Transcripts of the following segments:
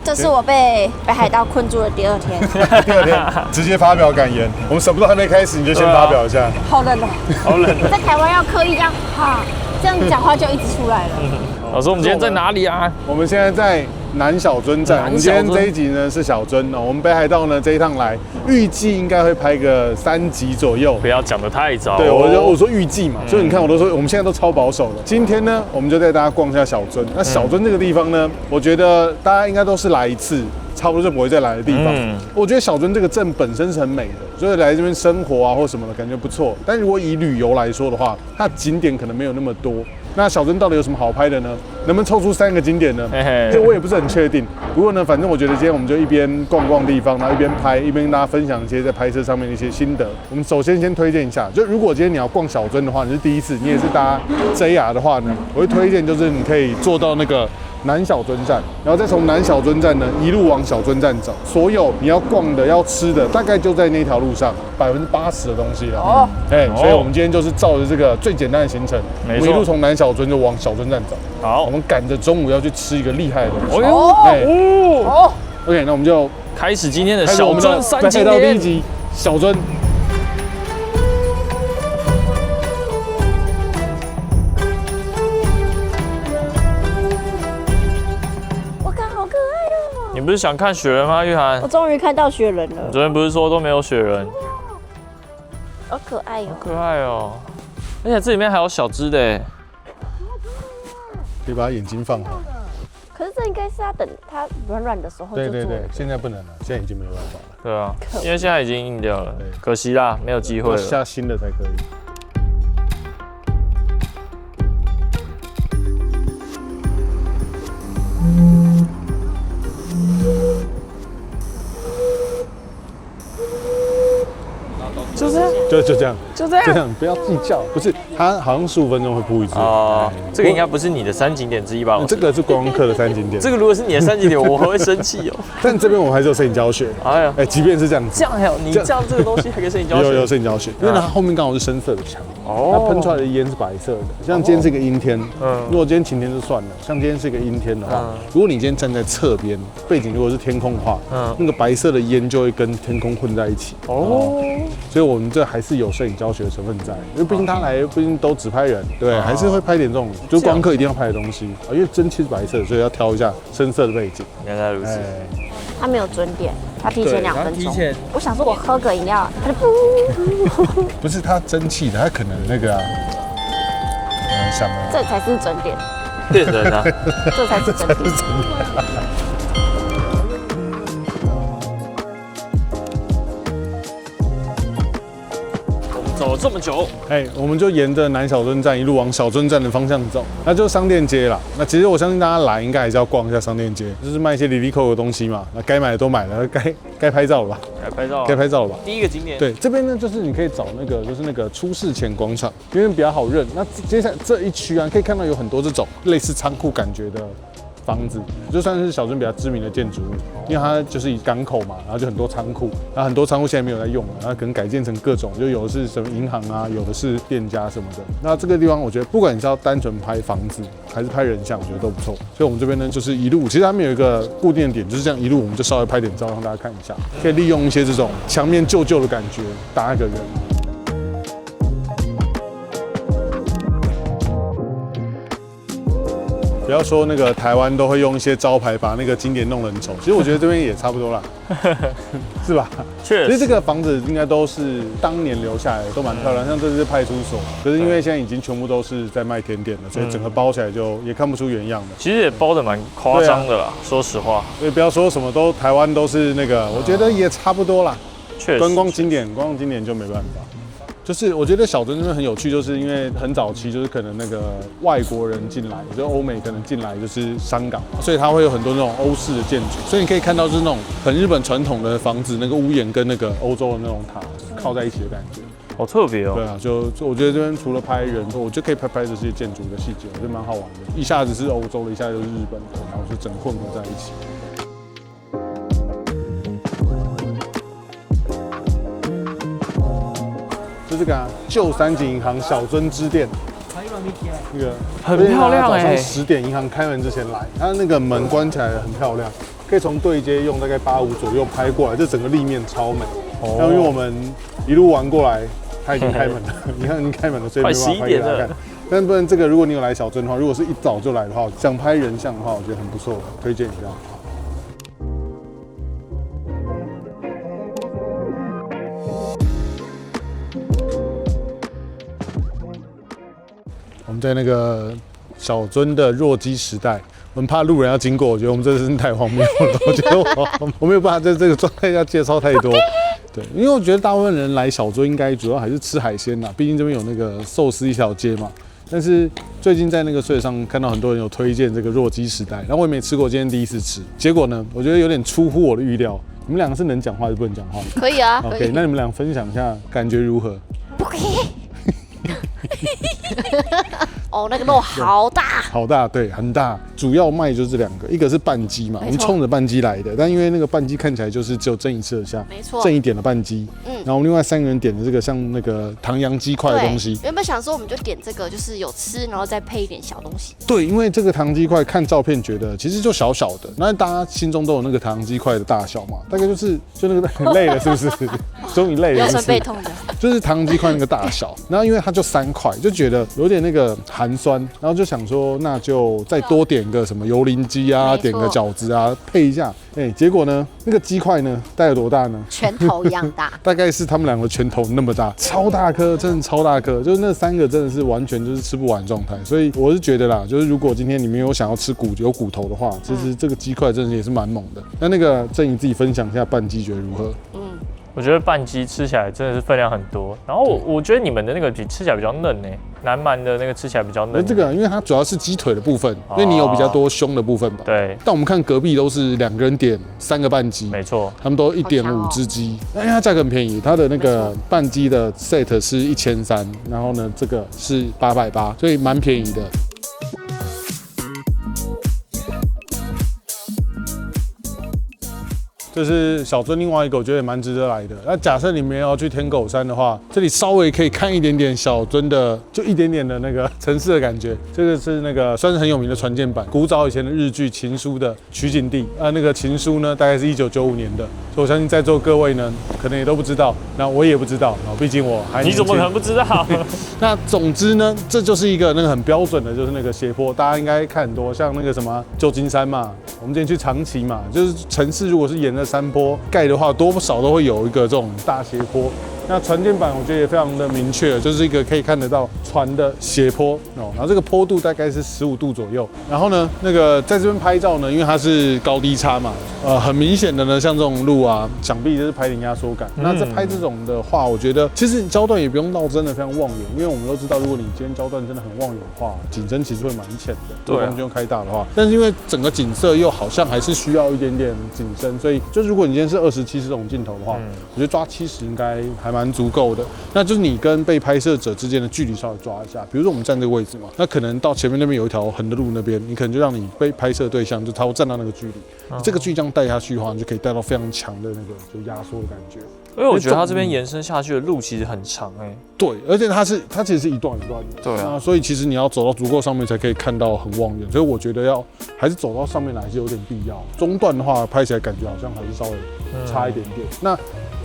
这是我被北海道困住的第2天，第2天直接发表感言，我们什么都还没开始，你就先发表一下。好冷哦，好冷。在台湾要刻意这样哈，这样讲话就一直出来了。老师，我们今天在哪里啊？我们现在在南小樽站。我们今天这一集呢是小樽哦，我们北海道呢这一趟来，预计应该会拍个3集左右。不要讲得太早。对，我说预计嘛，所以你看我都说我们现在都超保守的。今天呢，我们就带大家逛一下小樽。那小樽这个地方呢，我觉得大家应该都是来一次，差不多就不会再来的地方。我觉得小樽这个镇本身是很美的，所以来这边生活啊或什么的感觉不错。但如果以旅游来说的话，它的景点可能没有那么多。那小樽到底有什么好拍的呢？能不能凑出3个景点呢？这我也不是很确定。不过呢，反正我觉得今天我们就一边逛逛地方，然后一边拍，一边跟大家分享一些在拍摄上面的一些心得。我们首先推荐一下，就如果今天你要逛小樽的话，你是第一次，你也是搭 JR 的话呢，我会推荐就是你可以坐到那个南小樽站，然后再从南小樽站呢一路往小樽站走，所有你要逛的、要吃的，大概就在那条路上，80%的东西了。所以我们今天就是照着这个最简单的行程，我们一路从南小樽就往小樽站走。好，我们赶着中午要去吃一个厉害的东西。OK， 那我们就开始今天的小樽3景点。第1集小樽。你不是想看雪人吗，玉涵？我终于看到雪人了。你昨天不是说都没有雪人？好可爱哦！好可爱哦！而且这里面还有小只的，可以把眼睛放好。可是这应该是要等它软软的时候就做。对，现在不能了，现在已经没有办法了。对啊，因为现在已经硬掉了，可惜啦，没有机会了。下新的才可以。就这样，不要计较。不是，它好像15分钟会铺一次。哦，这个应该不是你的3景点之一吧？这个是观光客的3景点。这个如果是你的3景点，我会生气哦。但这边我们还是有摄影教学。哎呀，即便是这样子，这样还有你这样这个东西还可以摄影教学？有摄影教学，因为它后面刚好是深色的墙，它喷出来的烟是白色的。像今天是一个阴天，如果今天晴天就算了，像今天是一个阴天的话，如果你今天站在侧边，背景如果是天空的话，那个白色的烟就会跟天空混在一起。所以我们这还是有摄影教学的成分在，因为毕竟他来，毕竟都只拍人，对，还是会拍点这种就是观光客一定要拍的东西啊。因为真漆是白色，所以要挑一下深色的背景。原来如此。他没有准点，他提前2分钟。我想说，我喝个饮料，他就不是他蒸汽的，他可能那个想了，这才是准点。骗人啊！这才是准点。走了这么久，我们就沿着南小樽站一路往小樽站的方向走，那就是商店街啦。那其实我相信大家来应该还是要逛一下商店街，就是卖一些里里扣扣的东西嘛。那该买的都买了，该拍照了吧？该拍照了吧？第一个景点，对，这边呢就是你可以找就是那个出事前广场，因为比较好认。那接下来这一区啊，可以看到有很多这种类似仓库感觉的房子，就算是小樽比较知名的建筑物，因为它就是以港口嘛，然后就很多仓库，然后很多仓库现在没有在用了，然后可能改建成各种，就有的是什么银行啊，有的是店家什么的。那这个地方我觉得，不管你是要单纯拍房子还是拍人像，我觉得都不错。所以我们这边呢，就是一路，其实他们有一个固定的点，就是这样一路，我们就稍微拍点照让大家看一下，可以利用一些这种墙面旧旧的感觉打一个人。不要说那个台湾都会用一些招牌把那个景点弄得很丑，其实我觉得这边也差不多啦，是吧？确实，其实这个房子应该都是当年留下来的，都蛮漂亮。像这是派出所，可是因为现在已经全部都是在卖甜点了，所以整个包起来就也看不出原样的。其实也包得蛮夸张的啦，说实话。所以不要说什么都台湾都是那个，我觉得也差不多啦。确实，观光景点就没办法。就是我觉得小樽这边很有趣，就是因为很早期就是可能那个外国人进来，就欧美可能进来就是香港，所以它会有很多那种欧式的建筑，所以你可以看到就是那种很日本传统的房子，那个屋檐跟那个欧洲的那种塔靠在一起的感觉，好特别哦。对啊，就我觉得这边除了拍人，我就可以拍这些建筑的细节，我觉得蛮好玩的。一下子是欧洲的，一下子就是日本的，然后就整混合在一起。就这个旧三井银行小樽支店，那个很漂亮早上10点银行开门之前来，它那个门关起来很漂亮，可以从对接用大概85左右拍过来，这整个立面超美。那因为我们一路玩过来，它已经开门了，你看已经开门了，所以没办法拍给大家看。但不然这个如果你有来小樽的话，如果是一早就来的话，想拍人像的话，我觉得很不错，推荐一下。我们在那个小樽的若基时代，我们怕路人要经过，我觉得我们这真是太荒谬了。我觉得我没有办法在这个状态下介绍太多。对，因为我觉得大部分人来小樽应该主要还是吃海鲜啦，毕竟这边有那个寿司一条街嘛。但是最近在那个水上看到很多人有推荐这个若基时代，然后我也没吃过，今天第一次吃。结果呢，我觉得有点出乎我的预料。你们两个是能讲话还是不能讲话？可以啊。OK， 那你们俩分享一下感觉如何？不可以。哦，那个肉好大，好大，对，很大。主要卖就是这两个，一个是半鸡嘛，我们冲着半鸡来的，但因为那个半鸡看起来就是只有蒸一次的虾，没错，蒸一点的半鸡。然后另外3个人点的这个像那个唐扬鸡块的东西。原本想说我们就点这个，就是有吃，然后再配一点小东西。对，因为这个唐鸡块看照片觉得其实就小小的，那大家心中都有那个唐鸡块的大小嘛，大概就那个很累了，是不是？终于累了，腰酸背痛的。就是唐鸡块那个大小，然后因为它就3块，就觉得有点那个寒酸，然后就想说那就再多点个什么油淋鸡啊，点个饺子啊，配一下。结果呢，那个鸡块呢，大概有多大呢？拳头一样大，大概是他们两个拳头那么大，超大颗，真的超大颗，就是那3个真的是完全就是吃不完状态。所以我是觉得啦，就是如果今天你们有想要吃有骨头的话，其实这个鸡块真的也是蛮猛的。那个郑怡自己分享一下半鸡觉得如何？我觉得半鸡吃起来真的是分量很多，然后我觉得你们的那个吃起来比较嫩呢，南蛮的那个吃起来比较嫩。这个因为它主要是鸡腿的部分，因为你有比较多胸的部分吧。对。但我们看隔壁都是2个人点3个半鸡，没错，他们都1点5只鸡，因为它价格很便宜，它的那个半鸡的 set 是1300，然后呢这个是880，所以蛮便宜的。这是小樽另外一个我觉得也蛮值得来的。那假设你们要去天狗山的话，这里稍微可以看一点点小樽的，就一点点的那个城市的感觉。这个是那个算是很有名的船舰版，古早以前的日剧《情书》的取景地。那个《情书》呢，大概是1995年的，所以我相信在座各位呢，可能也都不知道，那我也不知道，毕竟我还年轻。你怎么可能不知道？那总之呢，这就是一个那个很标准的，就是那个斜坡，大家应该看很多，像那个什么旧金山嘛，我们之前去长崎嘛，就是城市如果是沿着山坡盖的话，多少都会有一个这种大斜坡。那船舰版我觉得也非常的明确，就是一个可以看得到船的斜坡哦，然后这个坡度大概是15度左右。然后呢，那个在这边拍照呢，因为它是高低差嘛，很明显的呢，像这种路啊，想必就是拍点压缩感。那在拍这种的话，我觉得其实焦段也不用到真的非常望远，因为我们都知道，如果你今天焦段真的很望远的话，景深其实会蛮浅的，对，光圈用开大的话。但是因为整个景色又好像还是需要一点点景深，所以就是如果你今天是20、70这种镜头的话，我觉得抓70应该还蛮足够的。那就是你跟被拍摄者之间的距离稍微抓一下，比如说我们站这个位置嘛，那可能到前面那边有一条横的路，那边你可能就让你被拍摄对象就差不多站到那个距离，这个距离这样带下去的话，你就可以带到非常强的那个就压缩的感觉。因为我觉得它这边延伸下去的路其实很长对，而且它其实是一段一段的，对啊，所以其实你要走到足够上面才可以看到很望远，所以我觉得还是走到上面来是有点必要。中段的话拍起来感觉好像还是稍微差一点点。那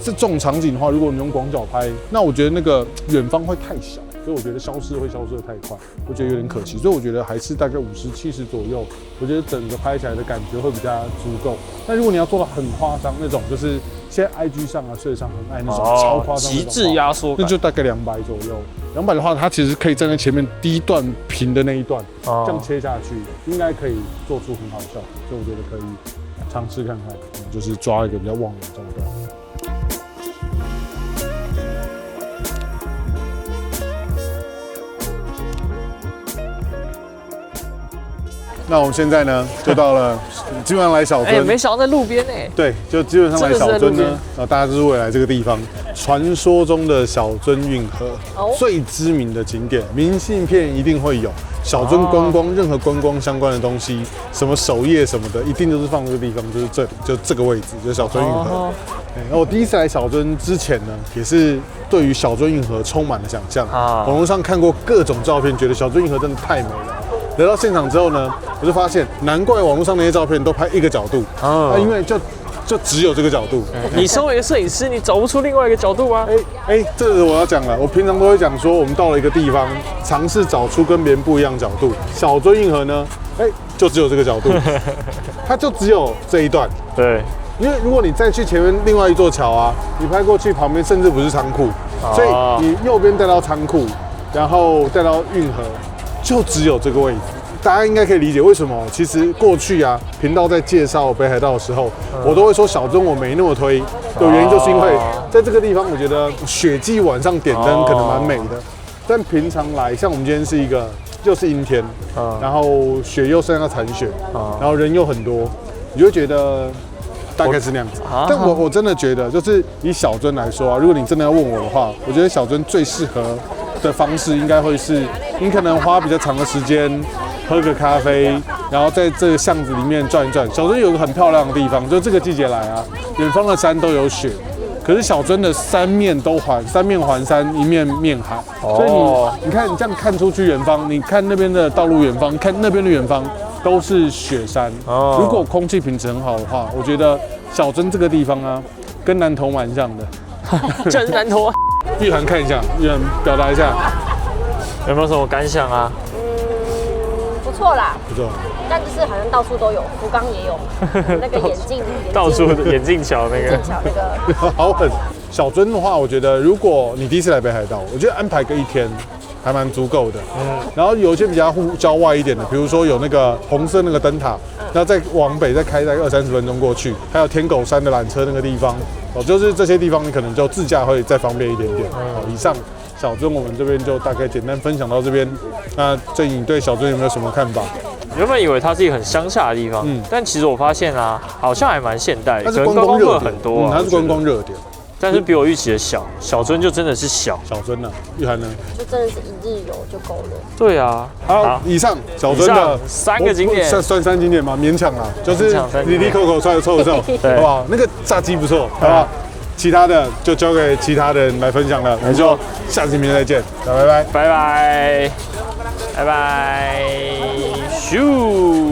这种场景的话，如果你用广角拍，那我觉得那个远方会太小，所以我觉得消失会消失的太快，我觉得有点可惜。所以我觉得还是大概50、70左右，我觉得整个拍起来的感觉会比较足够。那如果你要做到很夸张那种，就是现在 IG 上啊、睡上很爱那种超夸张极致压缩，那就大概200左右。200的话，它其实可以站在前面第一段平的那一段，这样切下去，应该可以做出很好笑。所以我觉得可以尝试看看，就是抓一个比较望远焦段。那我们现在呢，就到了，基本上来小樽，没想到在路边对，就基本上来小樽呢，大家就是为了来这个地方，传说中的小樽运河，最知名的景点，明信片一定会有。小樽观光，任何观光相关的东西，什么首页什么的，一定都是放这个地方，就是这里，就这个位置，就是小樽运河。那我第一次来小樽之前呢，也是对于小樽运河充满了想象。网络上看过各种照片，觉得小樽运河真的太美了。来到现场之后呢，我就发现难怪网络上那些照片都拍一个角度因为就只有这个角度。你身为一个摄影师，你找不出另外一个角度吗？这个我要讲了。我平常都会讲说，我们到了一个地方，尝试找出跟别人不一样的角度。小樽运河呢，就只有这个角度，它就只有这一段。对，因为如果你再去前面另外一座桥啊，你拍过去旁边甚至不是仓库，所以你右边带到仓库，然后带到运河，就只有这个位置。大家应该可以理解为什么，其实过去啊，频道在介绍北海道的时候，我都会说小樽我没那么推的原因，就是因为在这个地方，我觉得雪季晚上点灯可能蛮美的，但平常来，像我们今天是一个又是阴天，然后雪又剩下残雪，然后人又很多，你就会觉得大概是那样子。但我真的觉得，就是以小樽来说啊，如果你真的要问我的话，我觉得小樽最适合的方式应该会是，你可能花比较长的时间。喝个咖啡，然后在这个巷子里面转一转。小樽有个很漂亮的地方，就这个季节来啊，远方的山都有雪，可是小樽的三面环山，一面面海，所以你看你这样看出去远方，你看那边的道路远方，看那边的远方都是雪山。如果空气品质很好的话，我觉得小樽这个地方啊，跟南投蛮像的。就是南投啊。玉涵看一下，玉涵表达一下，有没有什么感想啊？不错啦，不错，但就是好像到处都有，福冈也有那个眼镜到处眼镜桥那个，好狠。小樽的话，我觉得如果你第一次来北海道，我觉得安排个1天还蛮足够的。然后有一些比较郊外一点的，比如说有那个红色那个灯塔，那再往北再开大概20-30分钟过去，还有天狗山的缆车那个地方，就是这些地方你可能就自驾会再方便一点点。以上。小樽我们这边就大概简单分享到这边。那郑颖对小樽有没有什么看法？原本以为它是一个很乡下的地方，但其实我发现啊，好像还蛮现代的，它是观光热点很多它是观光热点，但是比我预期的小。小樽就真的是小。小樽呢？玉涵呢？就真的是一日游就够了。对啊。好，以上小樽的3个景点，算3景点吗？勉强啊，就是里口凑一凑，好不好？那个炸鸡不错，好不好？其他的就交给其他人来分享了，我们就下期影片再见，拜拜，拜拜，拜拜，咻。